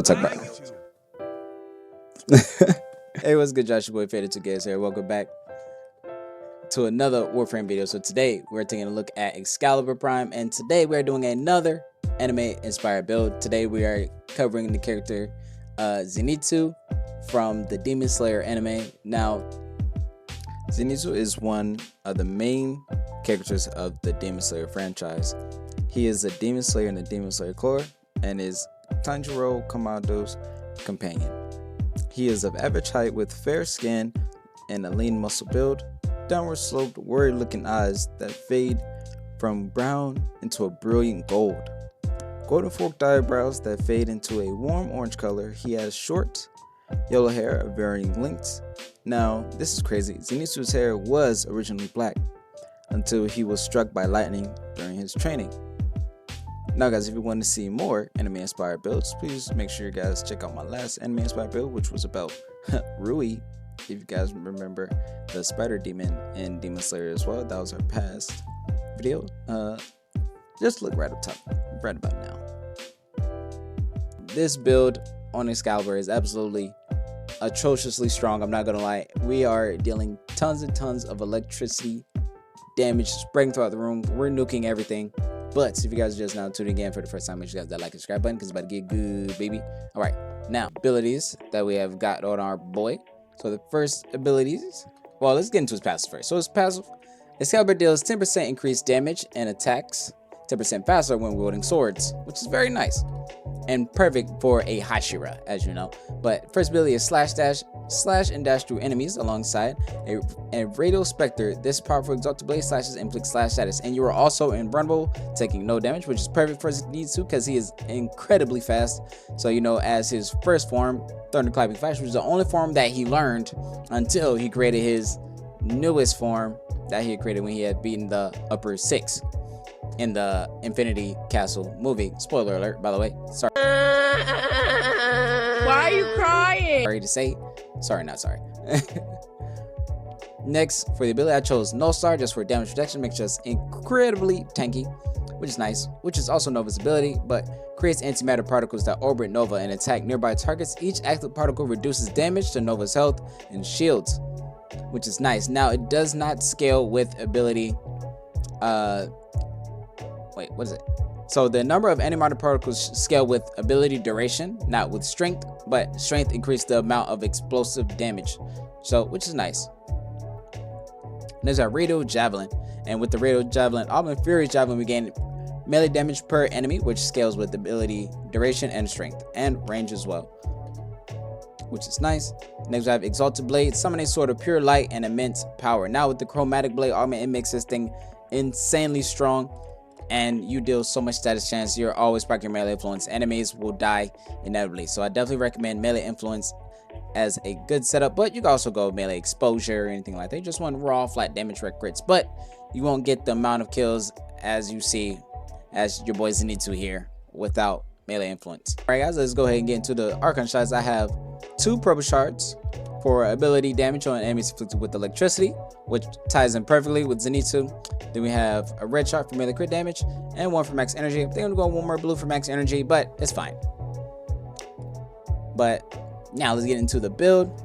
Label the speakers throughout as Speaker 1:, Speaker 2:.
Speaker 1: What's up, bro? Hey, what's good, Josh? Your boy Faded 2Ks here. Welcome back to another Warframe video. So today we're taking a look at Excalibur Prime, and today we're doing another anime-inspired build. Today we are covering the character Zenitsu from the Demon Slayer anime. Now, Zenitsu is one of the main characters of the Demon Slayer franchise. He is a Demon Slayer in the Demon Slayer core and is Tanjiro Kamado's companion. He is of average height with fair skin and a lean muscle build, downward sloped, worried looking eyes that fade from brown into a brilliant gold, golden forked eyebrows that fade into a warm orange color. He has short yellow hair of varying lengths. Now, this is crazy. Zenitsu's hair was originally black until he was struck by lightning during his training. Now guys, if you want to see more anime inspired builds, please make sure you guys check out my last anime inspired build, which was about Rui. If you guys remember the spider demon in Demon Slayer as well, that was our past video. Just look right up top, right about now. This build on Excalibur is absolutely atrociously strong. I'm not gonna lie. We are dealing tons and tons of electricity damage spreading throughout the room. We're nuking everything. But if you guys are just now tuning in for the first time, make sure you guys that like and subscribe button because it's about to get good, baby. All right, now abilities that we have got on our boy. So the first abilities, well, let's get into his passive first. So his passive, Excalibur deals 10% increased damage and attacks 10% faster when wielding swords, which is very nice and perfect for a Hashira, as you know. But first ability is slash dash, slash and dash through enemies alongside a radial specter. This powerful exalted blade slashes inflict slash status, and you are also invulnerable, taking no damage, which is perfect for Zenitsu because he is incredibly fast. So you know, as his first form, Thunderclapping Flash, which is the only form that he learned until he created his newest form that he had created when he had beaten the upper 6 in the Infinity Castle movie. Spoiler alert, by the way. Sorry.
Speaker 2: Why are you crying?
Speaker 1: Sorry to say. Sorry, not sorry. Next, for the ability, I chose No Star just for damage reduction, makes us incredibly tanky, which is nice, which is also Nova's ability, but creates antimatter particles that orbit Nova and attack nearby targets. Each active particle reduces damage to Nova's health and shields, which is nice. Now, it does not scale with ability, wait, what is it? So the number of antimatter particles scale with ability duration, not with strength, but strength increases the amount of explosive damage. So, which is nice. There's our Radial Javelin, and with the Radial Javelin, Alban Fury's Javelin, we gain melee damage per enemy, which scales with ability duration and strength, and range as well, which is nice. Next we have Exalted Blade, summon a sword of pure light and immense power. Now with the Chromatic Blade augment, it makes this thing insanely strong, and you deal so much status chance. You're always proc your melee influence. Enemies will die inevitably, so I definitely recommend melee influence as a good setup, but you can also go melee exposure or anything like that. You just want raw flat damage rec crits, but you won't get the amount of kills as you see as your boys need to here without melee influence. All right guys, let's go ahead and get into the Archon shards. I have 2 purple shards for ability damage on enemies inflicted with electricity, which ties in perfectly with Zenitsu. Then we have a red shard for melee crit damage and 1 for max energy. I think I'm gonna go 1 more blue for max energy, but it's fine. But now let's get into the build.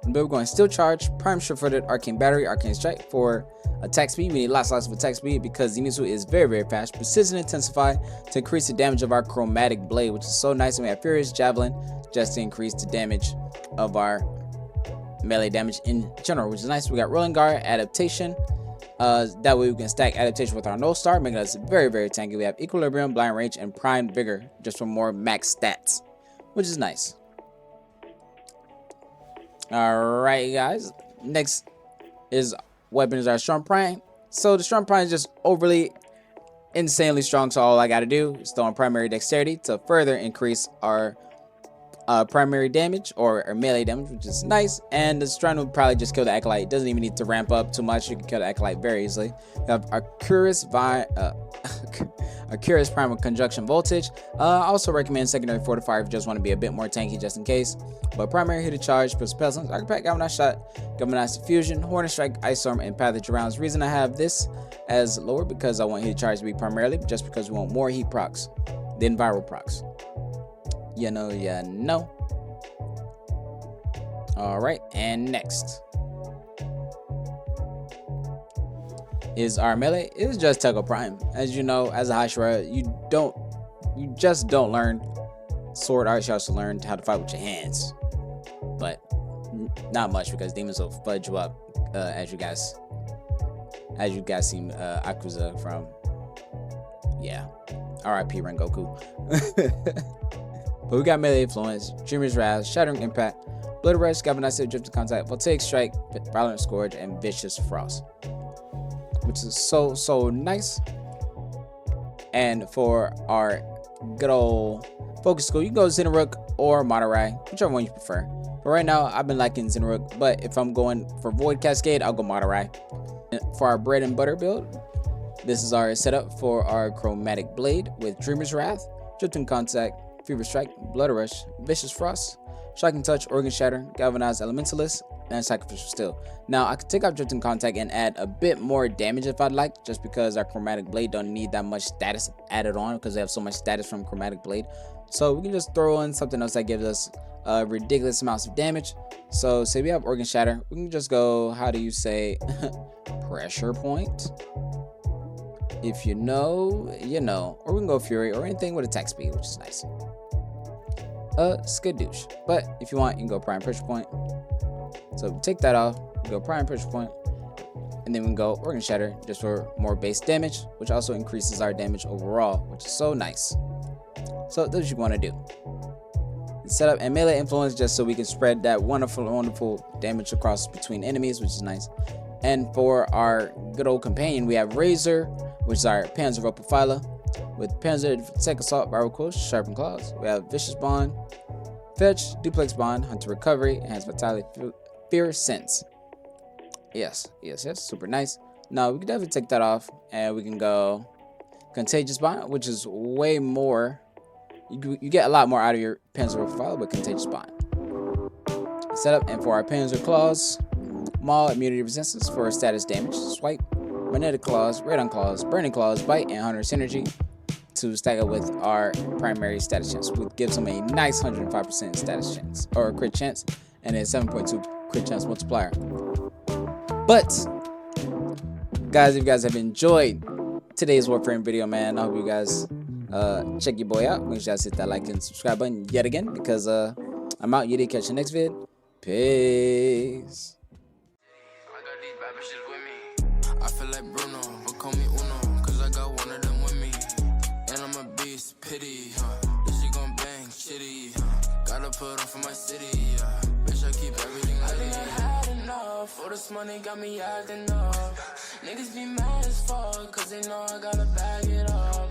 Speaker 1: The build, we're going Steel Charge, Prime Sure-Footed, Arcane Battery, Arcane Strike for attack speed. We need lots of attack speed because Zenitsu is very, very fast. Precision Intensify to increase the damage of our Chromatic Blade, which is so nice. And we have Furious Javelin just to increase the damage of our melee damage in general, which is nice. We got Rolling Guard, Adaptation. That way we can stack Adaptation with our No Star, making us very, very tanky. We have Equilibrium, Blind Range, and Prime Vigor just for more max stats, which is nice. Alright guys, next is weapon is our Strong Prime. So the Strong Prime is just overly insanely strong, so all I gotta do is throw on primary dexterity to further increase our primary damage or melee damage, which is nice. And the Strand will probably just kill the Acolyte. It doesn't even need to ramp up too much. You can kill the Acolyte very easily. We have our Curious Primal Conjunction Voltage. I also recommend secondary Fortifier if you just want to be a bit more tanky just in case. But primary Heated Charge, Pistol Pestilence, Archon Galvanized Shot, Galvanized Diffusion, Hornet Strike, Ice Storm, and Passage Rounds. The reason I have this as lower because I want Heated Charge to be primarily just because we want more heat procs than viral procs. You know. Alright, and next is our melee. It's just Tego Prime. As you know, as a high shredder, you just don't learn sword art. You also learn how to fight with your hands, but not much because demons will fudge you up, as you guys seen Akuza from, yeah, R.I.P. Rengoku. But we got melee influence, Dreamer's Wrath, Shattering Impact, Blood Rush, Galvanized, Drifting Contact, Voltaic Strike, Violent Scourge, and Vicious Frost, which is so nice. And for our good old focus school, you can go Zenrook or Matarai, whichever one you prefer. But right now, I've been liking Zenrook, but if I'm going for Void Cascade, I'll go Matarai. For our bread and butter build, this is our setup for our Chromatic Blade with Dreamer's Wrath, Drifting Contact, Fever Strike, Blood Rush, Vicious Frost, Striking Touch, Organ Shatter, Galvanized Elementalist, and Sacrificial Steel. Now, I could take out Drifting Contact and add a bit more damage if I'd like, just because our Chromatic Blade don't need that much status added on because they have so much status from Chromatic Blade. So we can just throw in something else that gives us ridiculous amounts of damage. So say we have Organ Shatter, we can just go, how do you say, Pressure Point? If you know, you know. Or we can go Fury or anything with attack speed, which is nice. Skadoosh. But if you want, you can go Prime Pressure Point. So take that off, go Prime Pressure Point, and then we can go Organ Shatter just for more base damage, which also increases our damage overall, which is so nice. So that's what you want to do. Set up and melee influence just so we can spread that wonderful damage across between enemies, which is nice. And for our good old companion, we have Razor, which is our Panzer Profiler, with Panzer Tech Assault, Viral Coast, Sharpened Claws. We have Vicious Bond, Fetch, Duplex Bond, Hunter Recovery, and has Vitality, Fear, Sense. Yes, super nice. Now we can definitely take that off, and we can go Contagious Bond, which is way more. You get a lot more out of your Panzer Profiler with Contagious Bond. Setup, and for our Panzer Claws, Maul, Immunity Resistance for status damage, Swipe, Magnetic Claws, Radon Claws, Burning Claws, Bite, and Hunter Synergy to stack up with our primary status chance, which gives them a nice 105% status chance, or crit chance, and a 7.2 crit chance multiplier. But, guys, if you guys have enjoyed today's Warframe video, man, I hope you guys check your boy out. Make sure you guys hit that like and subscribe button yet again, because I'm out. You did catch the next vid. Peace.
Speaker 2: I feel like Bruno, but call me Uno, cause I got one of them with me. And I'm a beast, pity, this shit gon' bang, shitty, gotta put on for my city, bitch, I keep everything I think I had enough, all this money got me acting up. Niggas be mad as fuck, cause they know I gotta bag it up.